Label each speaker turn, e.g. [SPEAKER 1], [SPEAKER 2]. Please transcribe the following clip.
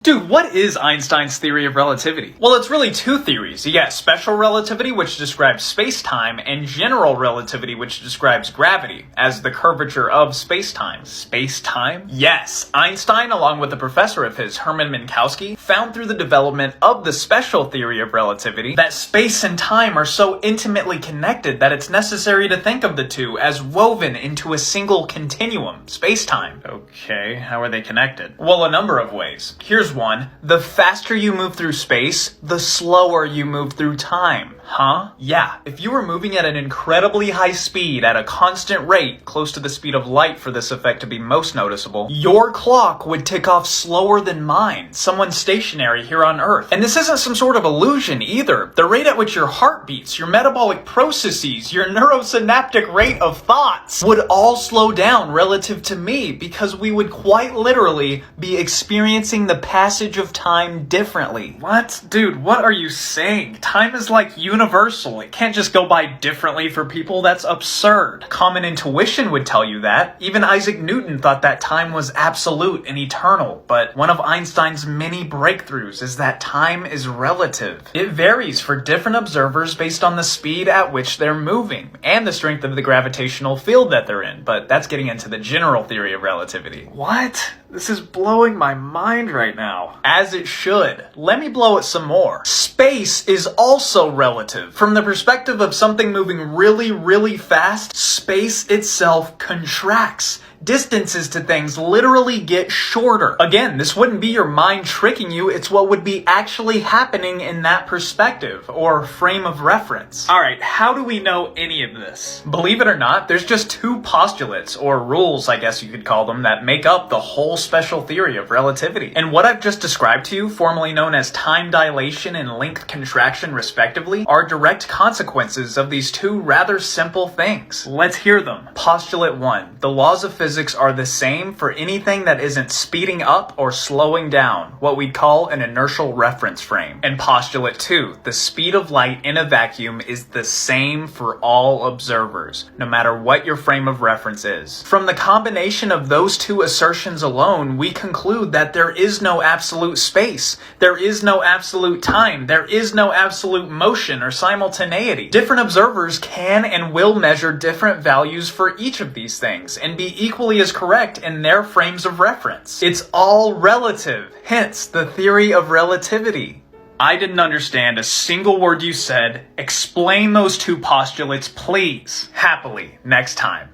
[SPEAKER 1] Dude, what is Einstein's theory of relativity? Well, it's really two theories. You got special relativity, which describes space-time, and general relativity, which describes gravity, as the curvature of space-time. Space-time? Yes. Einstein, along with a professor of his, Hermann Minkowski, found through the development of the special theory of relativity that space and time are so intimately connected that it's necessary to think of the two as woven into a single continuum, space-time. Okay, how are they connected? Well, a number of ways. Here's one. The faster you move through space, the slower you move through time. Huh? Yeah. If you were moving at an incredibly high speed at a constant rate, close to the speed of light for this effect to be most noticeable, your clock would tick off slower than mine, someone stationary here on Earth. And this isn't some sort of illusion either. The rate at which your heart beats, your metabolic processes, your neurosynaptic rate of thoughts would all slow down relative to me because we would quite literally be experiencing the passage of time differently. What? Dude, what are you saying? Time is like universal. It can't just go by differently for people. That's absurd. Common intuition would tell you that. Even Isaac Newton thought that time was absolute and eternal. But one of Einstein's many breakthroughs is that time is relative. It varies for different observers based on the speed at which they're moving and the strength of the gravitational field that they're in. But that's getting into the general theory of relativity. What? This is blowing my mind right now. As it should. Let me blow it some more. Space is also relative. From the perspective of something moving really, really fast, space itself contracts. Distances to things literally get shorter. Again, this wouldn't be your mind tricking you, it's what would be actually happening in that perspective, or frame of reference. Alright, how do we know any of this? Believe it or not, there's just two postulates, or rules I guess you could call them, that make up the whole special theory of relativity. And what I've just described to you, formerly known as time dilation and length contraction respectively, are direct consequences of these two rather simple things. Let's hear them. Postulate 1. The laws of physics are the same for anything that isn't speeding up or slowing down, what we'd call an inertial reference frame. And postulate 2, the speed of light in a vacuum is the same for all observers, no matter what your frame of reference is. From the combination of those two assertions alone, we conclude that there is no absolute space, there is no absolute time, there is no absolute motion or simultaneity. Different observers can and will measure different values for each of these things, and be equally as correct in their frames of reference. It's all relative, hence the theory of relativity. I didn't understand a single word you said. Explain those two postulates, please. Happily, next time.